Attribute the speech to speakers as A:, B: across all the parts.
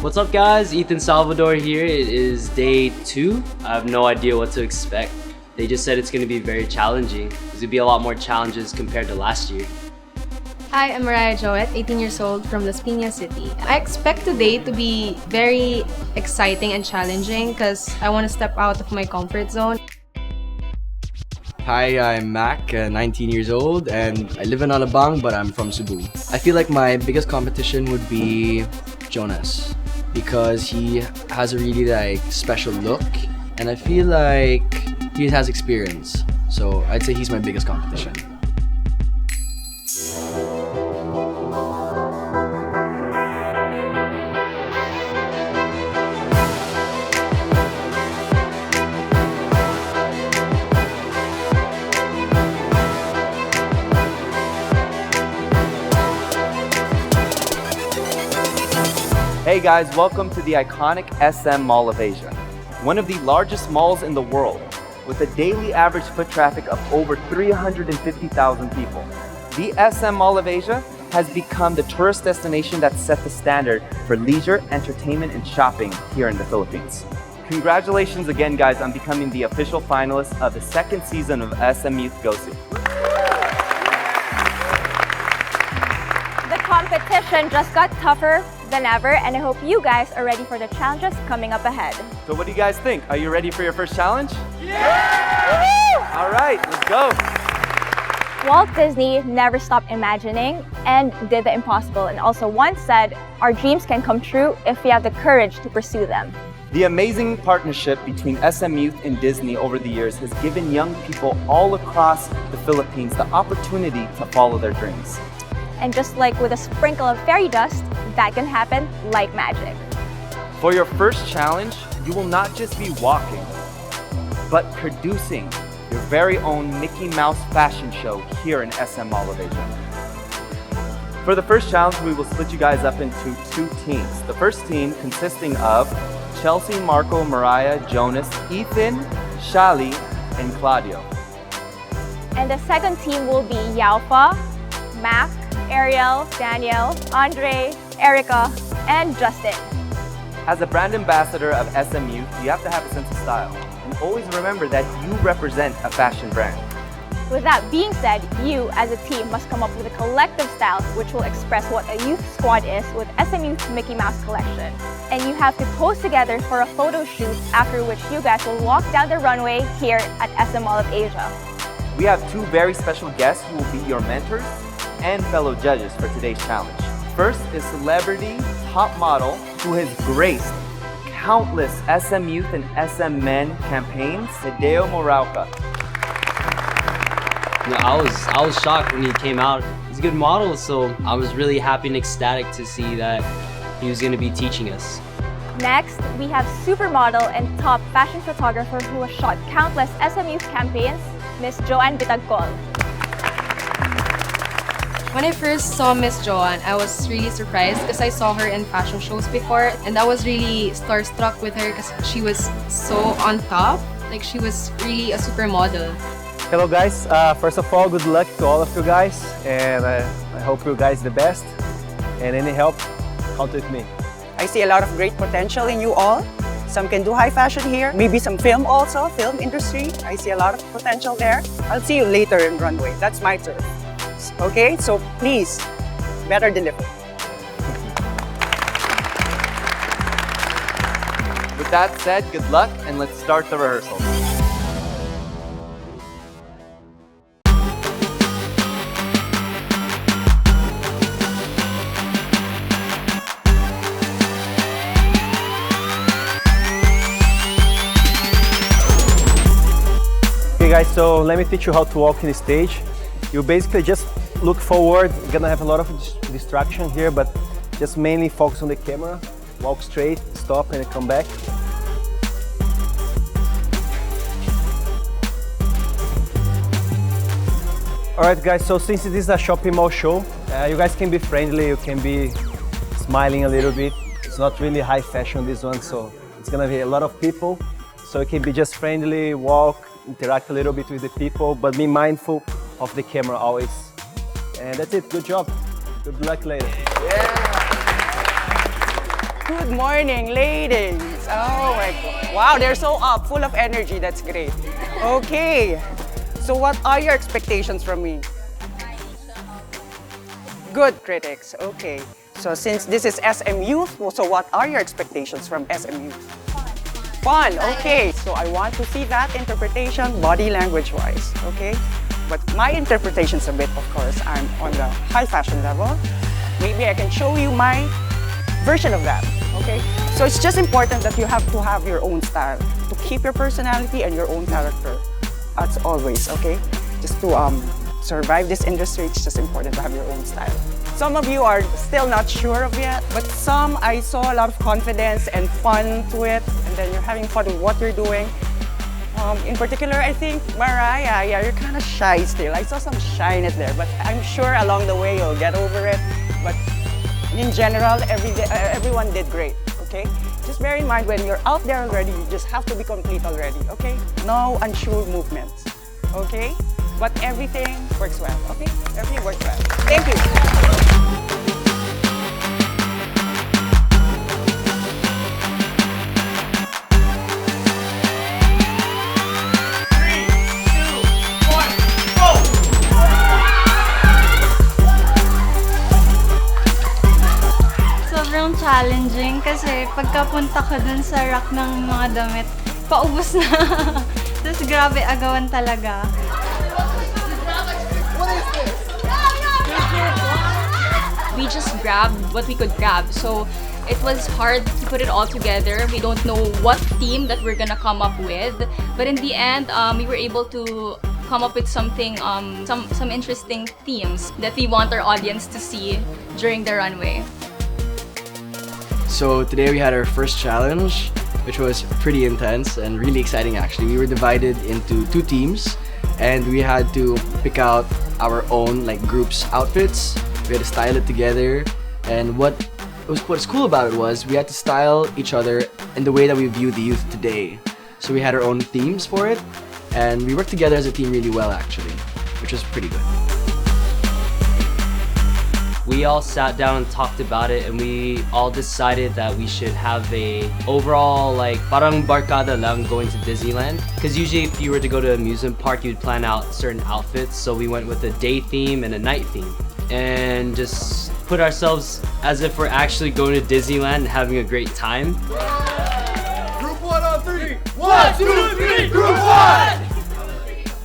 A: What's up guys, Ethan Salvador here. It is day 2. I have no idea what to expect. They just said it's going to be very challenging. There's going to be a lot more challenges compared to last year.
B: Hi, I'm Mariah Joet, 18 years old from Las Piñas City. I expect today to be very exciting and challenging because I want to step out of my comfort zone.
C: Hi, I'm Mac, 19 years old, and I live in Alabang, but I'm from Cebu. I feel like my biggest competition would be Jonas because he has a really special look, and I feel like he has experience. So I'd say he's my biggest competition.
D: Hey guys, welcome to the iconic SM Mall of Asia, one of the largest malls in the world, with a daily average foot traffic of over 350,000 people. The SM Mall of Asia has become the tourist destination that set the standard for leisure, entertainment, and shopping here in the Philippines. Congratulations again guys on becoming the official finalist of the second season of SM Youth Go-See.
E: The competition just got tougher than ever, and I hope you guys are ready for the challenges coming up ahead.
D: So what do you guys think? Are you ready for your first challenge? Yeah! All right, let's go.
E: Walt Disney never stopped imagining and did the impossible, and also once said, our dreams can come true if we have the courage to pursue them.
D: The amazing partnership between SM Youth and Disney over the years has given young people all across the Philippines the opportunity to follow their dreams.
E: And just like with a sprinkle of fairy dust, that can happen like magic.
D: For your first challenge, you will not just be walking, but producing your very own Mickey Mouse fashion show here in SM Mall of Asia. For the first challenge, we will split you guys up into 2 teams. The first team consisting of Chelsea, Marco, Mariah, Jonas, Ethan, Shali, and Claudio.
E: And the second team will be Yaufa, Mac, Ariel, Daniel, Andre, Erica, and Justin.
D: As a brand ambassador of SM Youth, you have to have a sense of style. And always remember that you represent a fashion brand.
E: With that being said, you as a team must come up with a collective style which will express what a youth squad is with SM Youth's Mickey Mouse collection. And you have to pose together for a photo shoot, after which you guys will walk down the runway here at SM Mall of Asia.
D: We have 2 very special guests who will be your mentors and fellow judges for today's challenge. First is celebrity top model who has graced countless SM Youth and SM Men campaigns, Hideo Morauka.
A: You know, I was shocked when he came out. He's a good model, so I was really happy and ecstatic to see that he was going to be teaching us.
E: Next, we have supermodel and top fashion photographer who has shot countless SM Youth campaigns, Miss Joanne Bitagcol.
B: When I first saw Miss Joanne, I was really surprised because I saw her in fashion shows before, and I was really starstruck with her because she was so on top. Like, she was really a supermodel.
F: Hello guys, first of all, good luck to all of you guys, and I hope you guys the best, and any help, count with me.
G: I see a lot of great potential in you all. Some can do high fashion here, maybe some film also, film industry. I see a lot of potential there. I'll see you later in Runway, that's my turf. Okay, so please, better deliver.
D: With that said, good luck, and let's start the rehearsals.
F: Okay guys, so let me teach you how to walk in the stage. You basically just look forward. You're gonna have a lot of distraction here, but just mainly focus on the camera. Walk straight, stop, and come back. Alright guys, so since this is a shopping mall show, you guys can be friendly, you can be smiling a little bit. It's not really high fashion this one, so it's gonna be a lot of people. So you can be just friendly, walk, interact a little bit with the people, but be mindful of the camera always. And that's it, good job. Good luck later.
D: Yeah.
G: Good morning, ladies. Oh my God. Wow, they're so up, full of energy. That's great. Okay. So what are your expectations from me? Good critics. Okay. So since this is SM Youth, so what are your expectations from SM Youth? Fun. Okay. So I want to see that interpretation body language wise. Okay. But my interpretation's a bit, of course, I'm on the high fashion level. Maybe I can show you my version of that, okay? So it's just important that you have to have your own style, to keep your personality and your own character, as always, okay? Just to survive this industry, it's just important to have your own style. Some of you are still not sure of yet, but some I saw a lot of confidence and fun to it, and then you're having fun with what you're doing. In particular, I think Mariah, yeah, you're kind of shy still. I saw some shyness there, but I'm sure along the way you'll get over it. But in general, everyone did great, okay? Just bear in mind when you're out there already, you just have to be complete already, okay? No unsure movements, okay? But everything works well, okay? Everything works well. Thank you.
H: Sobrang challenging kasi pagkapunta ko dun sa rack ng mga damit, paubos na. Tapos grabe, agawan talaga.
B: We just grabbed what we could grab. So it was hard to put it all together. We don't know what theme that we're gonna come up with. But in the end, we were able to come up with something, some interesting themes that we want our audience to see during the runway.
C: So today we had our first challenge, which was pretty intense and really exciting actually. We were divided into 2 teams and we had to pick out our own groups outfits. We had to style it together, and what's cool about it was we had to style each other in the way that we view the youth today. So we had our own themes for it, and we worked together as a team really well actually, which was pretty good.
A: We all sat down and talked about it, and we all decided that we should have a overall parang barkada lang going to Disneyland. Because usually if you were to go to an amusement park, you'd plan out certain outfits. So we went with a day theme and a night theme, and just put ourselves as if we're actually going to Disneyland and having a great time.
I: Group 1 on 3. 1, 2, 3. Group 1.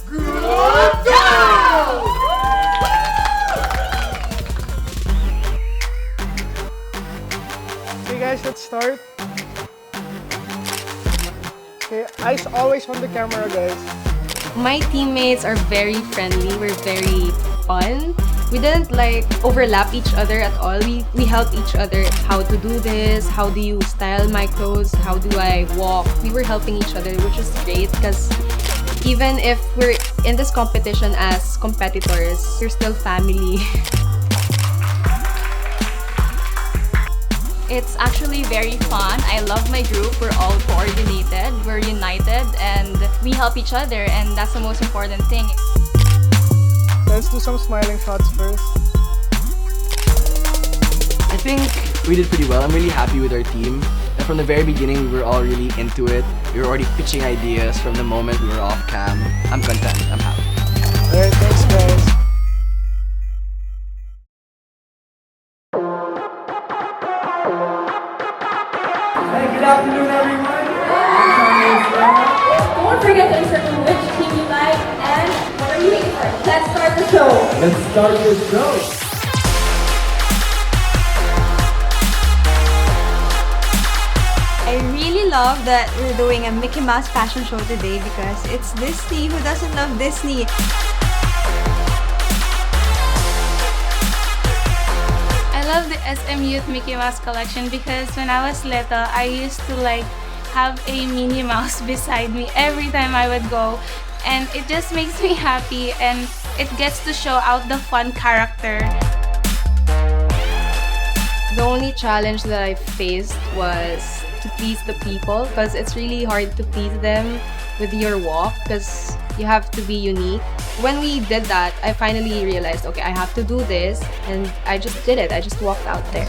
I: Group 2.
J: Okay guys, let's start. Okay, eyes always on the camera, guys.
B: My teammates are very friendly. We're very fun. We didn't overlap each other at all. We help each other. How to do this? How do you style my clothes? How do I walk? We were helping each other, which is great because even if we're in this competition as competitors, we're still family.
H: It's actually very fun. I love my group. We're all coordinated, we're united, and we help each other, and that's the most important thing.
J: Let's do some smiling shots first.
C: I think we did pretty well. I'm really happy with our team. And from the very beginning, we were all really into it. We were already pitching ideas from the moment we were off cam. I'm content. I'm happy.
J: Alright, thanks guys.
I: Hey, good afternoon, everyone.
K: Don't forget to circle which team you like and what are you waiting for? Let's start the show.
I: Let's start the show.
H: I really love that we're doing a Mickey Mouse fashion show today because it's Disney. Who doesn't love Disney?
L: I love the SM Youth Mickey Mouse collection because when I was little, I used to have a Minnie Mouse beside me every time I would go, and it just makes me happy and it gets to show out the fun character.
B: The only challenge that I faced was to please the people because it's really hard to please them with your walk because you have to be unique. When we did that, I finally realized, okay, I have to do this, and I just did it. I just walked out there.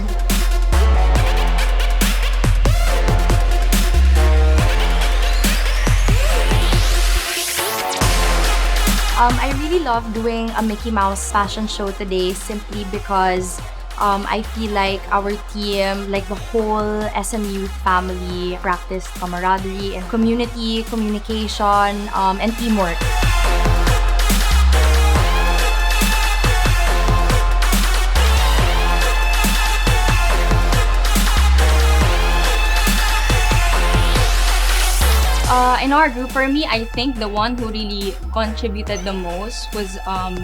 M: I really love doing a Mickey Mouse fashion show today simply because I feel like our team, like the whole SMU family, practiced camaraderie and community, communication, and teamwork.
H: In our group, for me, I think the one who really contributed the most was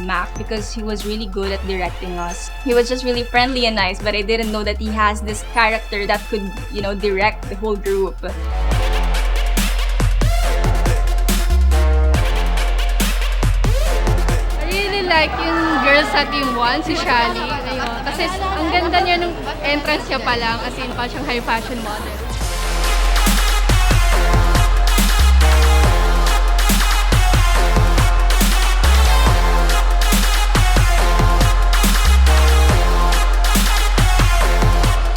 H: Mac, because he was really good at directing us. He was just really friendly and nice, but I didn't know that he has this character that could, direct the whole group.
B: I really like yung girls sa team 1, si Shally. Ayun. Kasi ang ganda niya nung entrance niya pa lang, as in pa siyang high fashion model.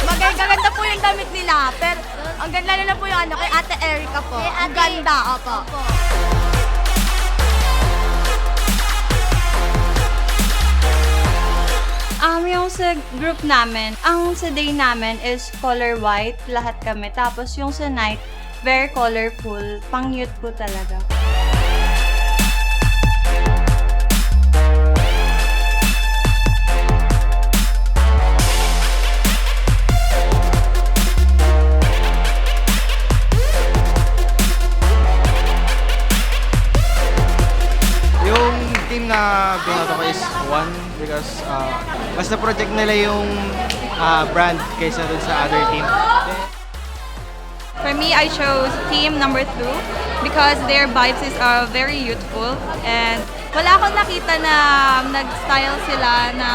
N: Maganda po yung damit nila, pero ang ganda na po yung kay Ate Erica po. Ang ganda, opo.
H: Yung sa group namin, ang sa day namin is color white, lahat kami. Tapos yung sa night, very colorful, pang youth po talaga.
J: Yung team na binoto ko is 1 because mas na-project nila yung brand kaysa dun sa other team.
H: For me, I chose team number 2 because their vibes is very youthful, and wala akong nakita na nag-style sila na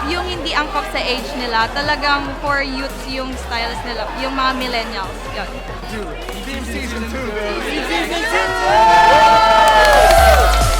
H: yung hindi angkop sa age nila. Talagang for youths yung styles nila, yung mga millennials. Yun.
I: Team Season 2, Team Season 2!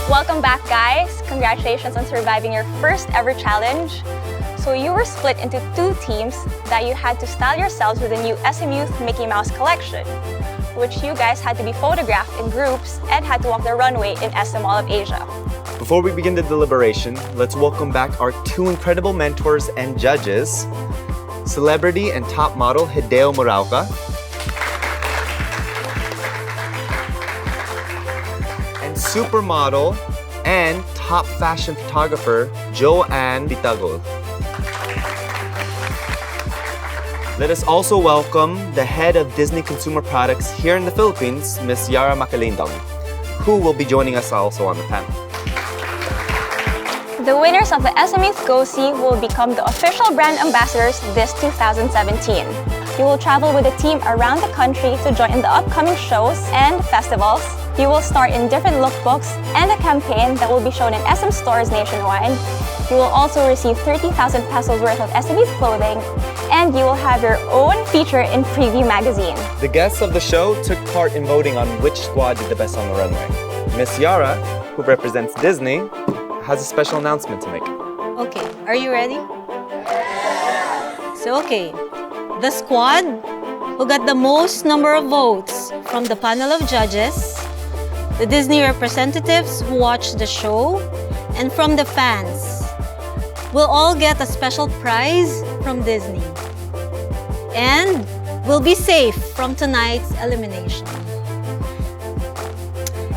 E: Welcome back, guys. Congratulations on surviving your first ever challenge. So you were split into 2 teams that you had to style yourselves with the new SMU Mickey Mouse collection, which you guys had to be photographed in groups and had to walk the runway in SM Mall of Asia.
D: Before we begin the deliberation, let's welcome back our 2 incredible mentors and judges, celebrity and top model Hideo Muraoka, and supermodel and top fashion photographer Joanne Bitagol. Let us also welcome the head of Disney Consumer Products here in the Philippines, Ms. Yara Makalindong, who will be joining us also on the panel.
E: The winners of the SME Go See will become the official brand ambassadors this 2017. You will travel with a team around the country to join in the upcoming shows and festivals. You will star in different lookbooks and a campaign that will be shown in SM stores nationwide. You will also receive 30,000 pesos worth of SME's clothing, and you will have your own feature in Preview magazine.
D: The guests of the show took part in voting on which squad did the best on the runway. Miss Yara, who represents Disney, has a special announcement to make.
O: Okay, are you ready? So, the squad who got the most number of votes from the panel of judges, the Disney representatives who watched the show, and from the fans will all get a special prize from Disney and will be safe from tonight's elimination.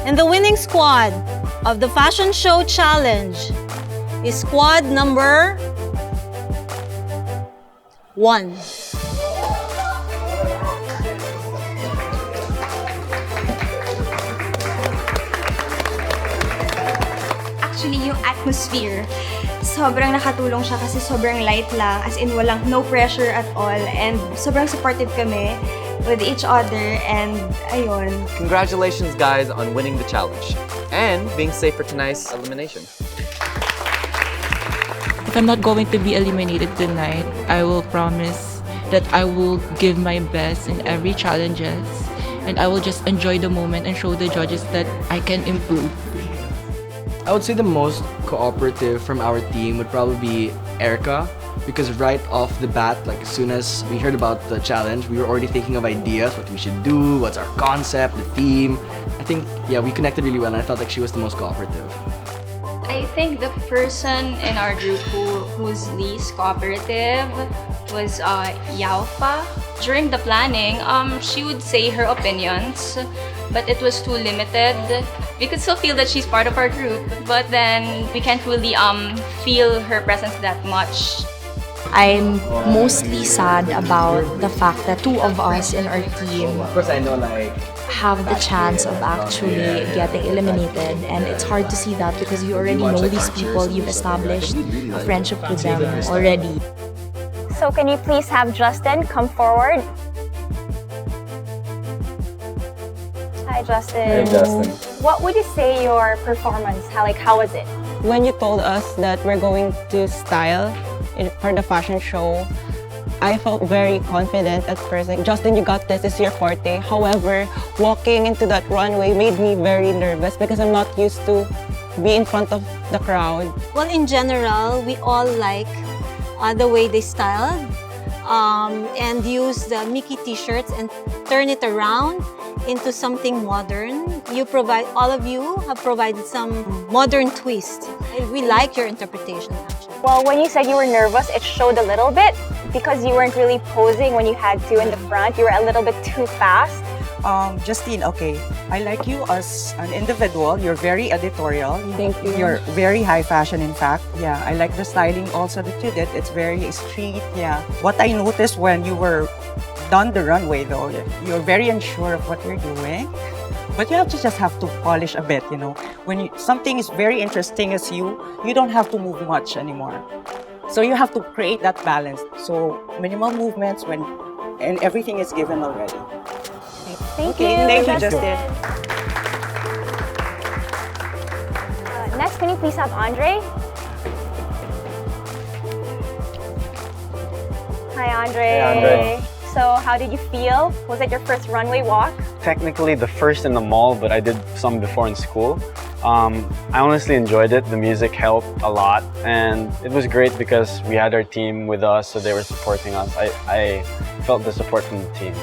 O: And the winning squad of the fashion show challenge is squad number 1.
H: Actually, yung atmosphere, sobrang nakatulong siya kasi sobrang light lang, as in walang no pressure at all, and sobrang supportive kami with each other, and ayun.
D: Congratulations, guys, on winning the challenge and being safe for tonight's elimination.
P: If I'm not going to be eliminated tonight, I will promise that I will give my best in every challenges, and I will just enjoy the moment and show the judges that I can improve.
C: I would say the most cooperative from our team would probably be Erica, because right off the bat, like as soon as we heard about the challenge, we were already thinking of ideas, what we should do, what's our concept, the theme. I think, yeah, we connected really well, and I felt like she was the most cooperative.
Q: I think the person in our group who's least cooperative was Yaufa. During the planning, she would say her opinions, but it was too limited. We could still feel that she's part of our group, but then we can't really feel her presence that much.
M: I'm mostly sad about the fact that two of us in our team
C: Of course, I know like
M: have the chance of actually getting eliminated, and it's hard to see that because you already know these people, you've established a friendship with them already.
E: So can you please have Justin come forward? Hi, Justin.
R: Hey, Justin.
E: What would you say your performance? How was it?
G: When you told us that we're going to style for the fashion show, I felt very confident at first. Like, Justin, you got this. This is your forte. However, walking into that runway made me very nervous because I'm not used to be in front of the crowd.
O: Well, in general, we all like the way they styled and use the Mickey t-shirts and turn it around into something modern. All of you have provided some modern twist. We like your interpretation, actually.
E: Well, when you said you were nervous, it showed a little bit because you weren't really posing when you had to in the front. You were a little bit too fast.
G: Justine, okay, I like you as an individual. You're very editorial.
E: Thank you.
G: You're very high fashion, in fact. Yeah, I like the styling also that you did. It's very street. Yeah. What I noticed when you were done the runway, though, you're very unsure of what you're doing. But you just have to polish a bit, you know. When something is very interesting as you don't have to move much anymore. So you have to create that balance. So minimal movements and everything is given already.
E: Thank you.
G: Thank you, Justin.
E: Next, can you please have Andre? Hi, Andre.
R: Hey, Andre.
E: So, how did you feel? Was it your first runway walk?
R: Technically the first in the mall, but I did some before in school. I honestly enjoyed it. The music helped a lot, and it was great because we had our team with us, so they were supporting us. I felt the support from the team.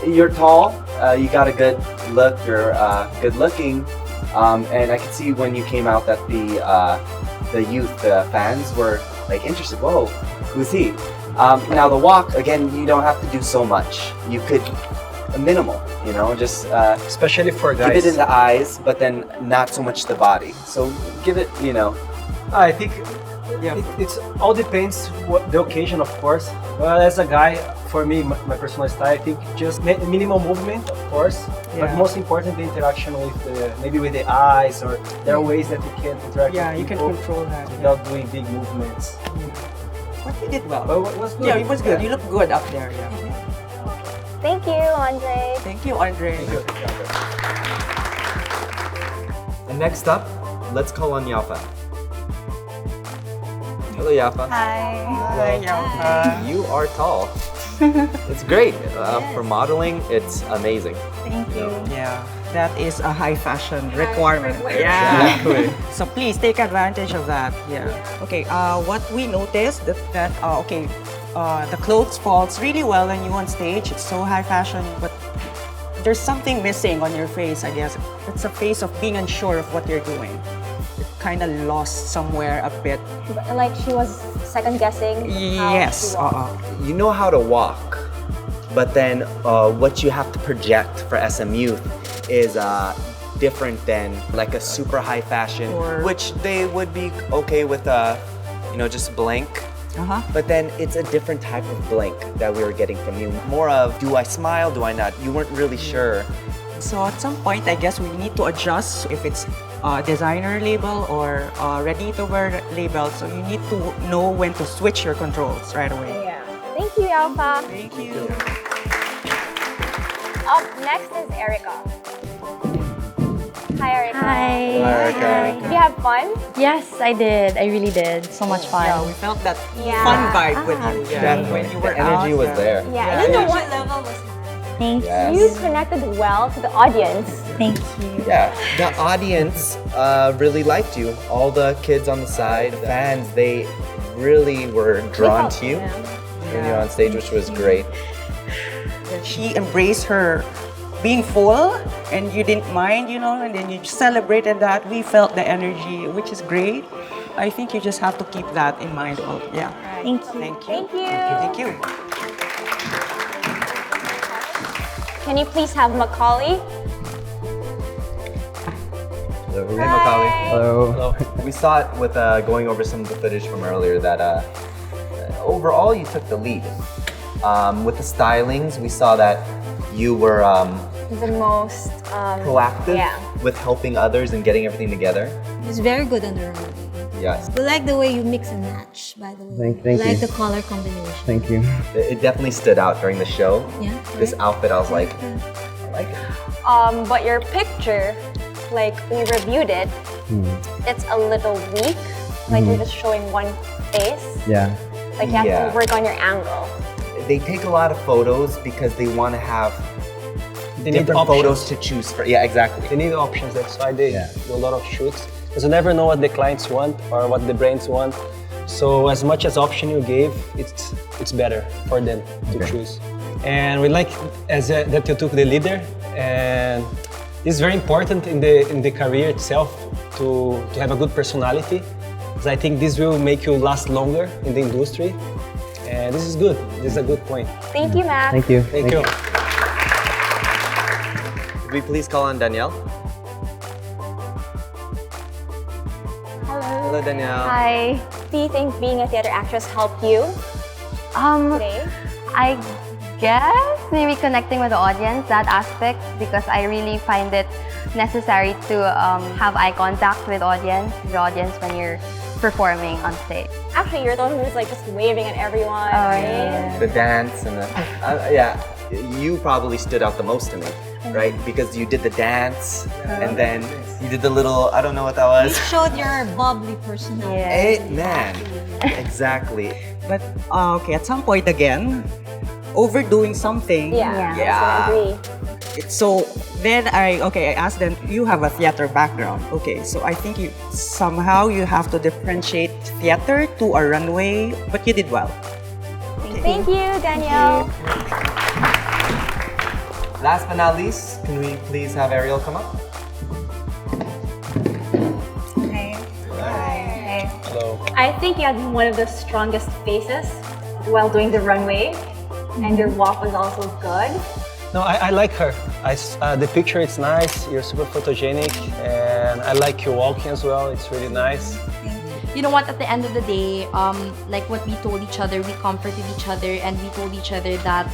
D: You're tall, you got a good look, you're good looking, and I could see when you came out that the youth, the fans were like interested. Whoa, who's he? Now the walk, again, you don't have to do so much. You could minimal, you know, just
F: especially for guys.
D: Give it in the eyes, but then not so much the body. So give it, you know.
F: I think it's all depends what the occasion, of course. Well, as a guy, for me, my personal style, I think just minimal movement, of course, but most important, the interaction with maybe with the eyes, or there are ways that you can interact.
G: Yeah,
F: with
G: you can
F: people
G: control that
F: without doing big movements.
G: But you did well.
F: But it was good.
G: Yeah, it was good. You look good up there. Yeah.
E: Thank you, Andre.
G: Thank you, Andre.
F: Thank you.
D: And next up, let's call on Yafa. Hello, Yafa.
E: Hi.
G: Hi, Yafa.
D: You are tall. It's great. For modeling, it's amazing.
E: Thank you.
G: Yeah, that is a high fashion requirement.
D: Yeah. Exactly.
G: So please take advantage of that. Yeah. Okay. What we noticed the clothes falls really well when you on stage. It's so high fashion, but there's something missing on your face. I guess it's a face of being unsure of what you're doing. It kind of lost somewhere a bit.
E: Like she was second guessing.
G: Yes.
D: You know how to walk, but then what you have to project for SM Youth is different than like a super high fashion, which they would be okay with just blank. But then it's a different type of blank that we were getting from you. More of, do I smile, do I not? You weren't really sure.
G: So at some point, I guess we need to adjust if it's a designer label or ready-to-wear label. So you need to know when to switch your controls right away.
E: Yeah. Thank you, Alpha.
G: Thank you.
E: Up next is Erica. Hi, Erica.
M: Hi.
E: Did you have fun?
M: Yes, I did. I really did. So much fun.
G: Yeah, we felt that
E: Yeah.
G: fun vibe with you. When you were
D: The energy
G: out,
D: was there.
E: Yeah. And you know what?
M: Thank
D: Yes.
E: You connected well to the audience.
M: Thank you.
D: Yeah, the audience really liked you. All the kids on the side, fans, they really were drawn to you when you're on stage, which was great.
G: She embraced her being full and you didn't mind, you know, and then you celebrated that. We felt the energy, which is great. I think you just have to keep that in mind. Yeah.
M: Thank you.
G: Thank you.
E: Thank you.
G: Thank you.
E: Can you please have Macaulay?
D: Hello, Macaulay.
C: Hello.
D: We saw it with going over some of the footage from earlier that overall you took the lead. With the stylings, we saw that you were
E: The most
D: proactive
E: Yeah.
D: with helping others and getting everything together.
O: It's very good on the runway.
D: Yes.
O: We like the way you mix and match, by the way.
C: Thank
O: We like
C: you.
O: the color combination.
C: Thank you.
D: It definitely stood out during the show.
O: Yeah.
D: This outfit, I was like, I like it.
E: But your picture, like we reviewed it, it's a little weak. Like you're just showing one face.
C: Yeah.
E: Like you have
D: Yeah.
E: to work on your angle.
D: They take a lot of photos because they want to have
F: They need
D: different
F: options.
D: photos to choose for. Yeah, exactly.
F: They need options. That's why they do a lot of shoots. Because you never know what the clients want or what the brands want. So as much as option you gave, it's better for them to choose. And we like that you took the leader, and it's very important in the career itself to have a good personality. Because I think this will make you last longer in the industry. And this is good. This is a good point.
E: Thank you, Matt.
C: Thank you.
F: Thank you.
D: Could we please call on Danielle? Hello, Danielle.
E: Hi. Do you think being a theater actress helped you today?
S: I guess maybe connecting with the audience, that aspect, because I really find it necessary to have eye contact with the audience when you're performing on stage.
E: Actually, you're the one who's like just waving at everyone,
S: Oh,
E: right?
S: yeah.
D: The dance and the yeah, you probably stood out the most to me, right? Because you did the dance and then you did the little, I don't know what that
O: You
D: was.
O: showed your bubbly personality.
D: Hey, man, exactly.
G: But okay, at some point again, overdoing something.
E: Yeah, I agree.
G: So then I asked them, you have a theater background. Okay, so I think you have to differentiate theater to a runway, but you did well.
E: Thank you, Danielle.
D: Last but not least, can we please have Ariel come up?
F: Hello.
N: I think you had one of the strongest faces while doing the runway, and your walk was also good.
F: No, I like her. The picture is nice. You're super photogenic, and I like your walking as well. It's really nice.
M: You know what, at the end of the day, like what we told each other, we comforted each other, and we told each other that,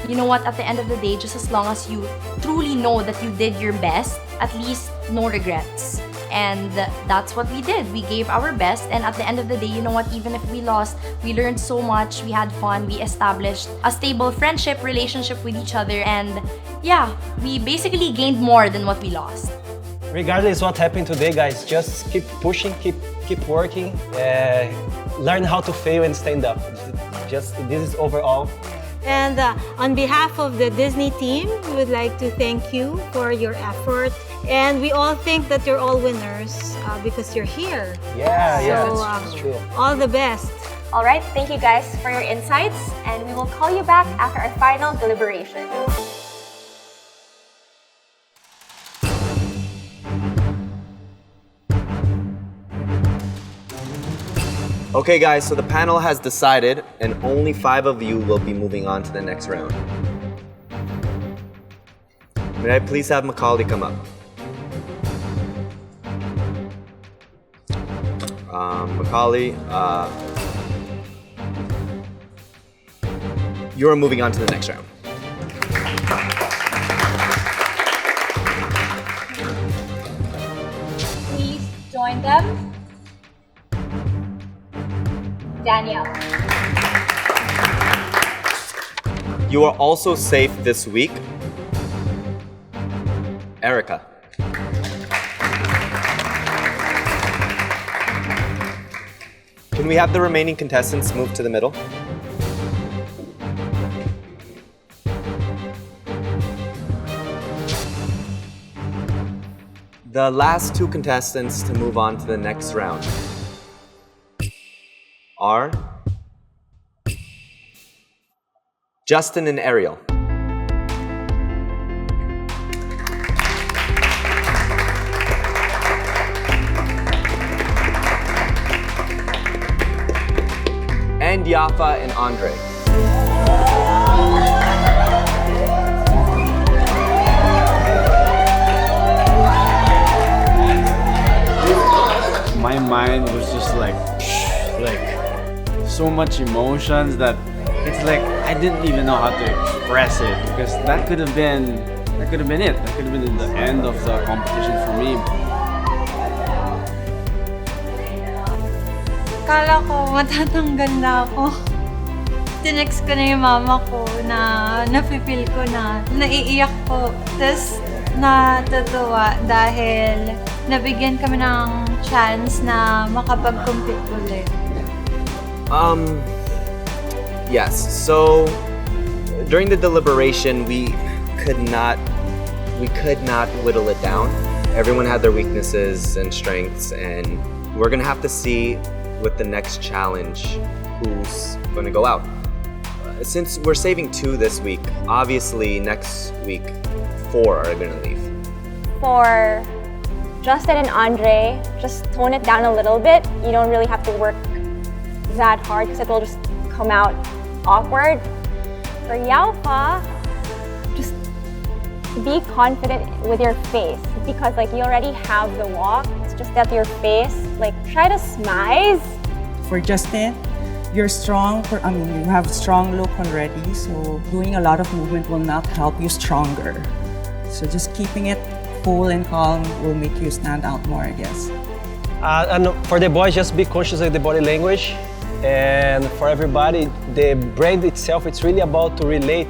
M: you know what, at the end of the day, just as long as you truly know that you did your best, at least no regrets. And that's what we did. We gave our best, and at the end of the day, you know what, even if we lost, we learned so much, we had fun, we established a stable friendship, relationship with each other, and yeah, we basically gained more than what we lost.
F: Regardless what happened today, guys, just keep pushing, keep working, learn how to fail and stand up. Just this is overall.
O: And on behalf of the Disney team, we would like to thank you for your effort. And we all think that you're all winners because you're here.
F: Yeah,
O: So,
F: that's true.
O: All the best.
E: All right, thank you guys for your insights, and we will call you back after our final deliberation.
D: Okay guys, so the panel has decided and only 5 of you will be moving on to the next round. May I please have Macaulay come up? Macaulay, you are moving on to the next round.
N: Please join them. Danielle.
D: You are also safe this week. Erica. we have the remaining contestants move to the middle? The last two contestants to move on to the next round are Justin and Ariel. And Yafa and Andre.
T: My mind was just like so much emotions that it's like I didn't even know how to express it, because that could have been it. That could have been the end of the competition for me.
U: Kala ko matatanggal na ako. Tinext ko na yung mama ko na nafe-feel ko na naiiyak ko. Tapos natutuwa dahil nabigyan kami ng chance na makapag-compete ulit.
D: Yes, so during the deliberation, we could not whittle it down. Everyone had their weaknesses and strengths, and we're gonna have to see with the next challenge who's gonna go out. Since we're saving 2 this week, obviously next week 4 are gonna leave.
E: For Justin and Andre, just tone it down a little bit. You don't really have to work that hard because it will just come out awkward. For Yaofa, just be confident with your face, because like you already have the walk. It's just that your face, like try to smile.
G: For Justin, you're strong. You have strong look already, so doing a lot of movement will not help you stronger. So just keeping it cool and calm will make you stand out more, I guess.
F: And for the boys, just be conscious of the body language. And for everybody, the brand itself, it's really about to relate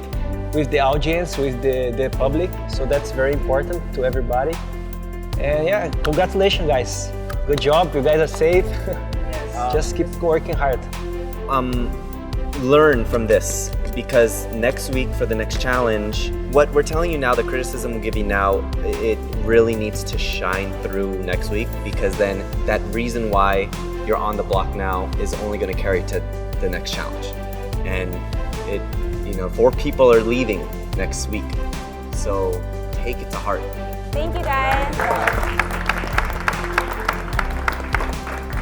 F: with the audience, with the public. So that's very important to everybody. And yeah, congratulations, guys. Good job, you guys are safe. Just keep working hard.
D: Learn from this, because next week for the next challenge, what we're telling you now, the criticism we'll give you now, it really needs to shine through next week, because then that reason why you're on the block now is only going to carry to the next challenge. And 4 people are leaving next week, so take it to heart.
E: Thank you, guys.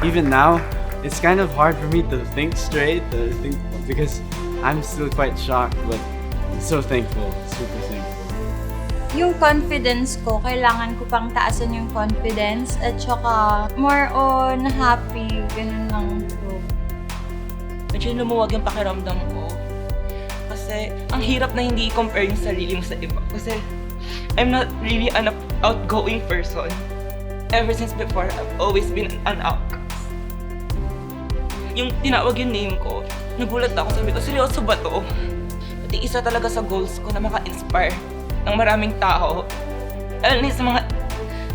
T: Even now, it's kind of hard for me to think straight, because I'm still quite shocked, but I'm so thankful, super thankful.
U: Yung confidence ko, kailangan ko pang taasan yung confidence at saka more on happy, ganun lang po.
P: Medyo lumuwag yung pakiramdam ko. Kasi ang hirap na hindi i-compare yung sarili mo sa iba. Kasi I'm not really an outgoing person. Ever since before, I've always been an outcast. Yung tinawag yung name ko, nagulat ako, sabi ko, seryoso ba to? Pati isa talaga sa goals ko na maka-inspire ng maraming tao. Lalo na sa mga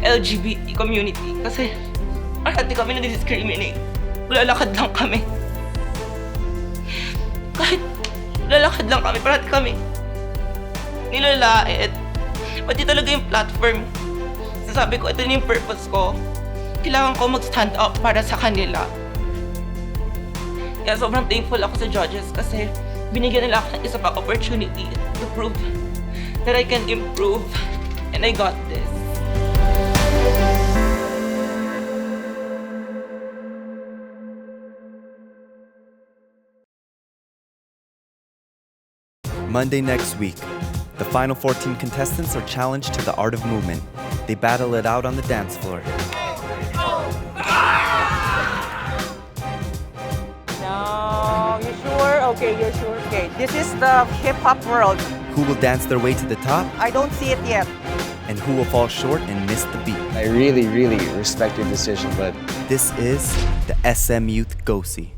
P: LGBT community. Kasi parati kami na-discriminate. Lalakad lang kami. Kahit lalakad lang kami, parati kami nilalait. Pati talaga yung platform. Sasabi ko, ito na yung purpose ko. Kailangan ko mag-stand up para sa kanila. Kaya sobrang thankful ako sa judges kasi binigyan nila ako ng isa pang opportunity to prove that I can improve, and I got this.
D: Monday next week, the final 14 contestants are challenged to the art of movement. They battle it out on the dance floor.
G: You sure? Okay, you're sure. Okay, this is the hip-hop world.
D: Who will dance their way to the top?
G: I don't see it yet.
D: And who will fall short and miss the beat?
C: I really, really respect your decision, but
D: this is the SM Youth Go-See.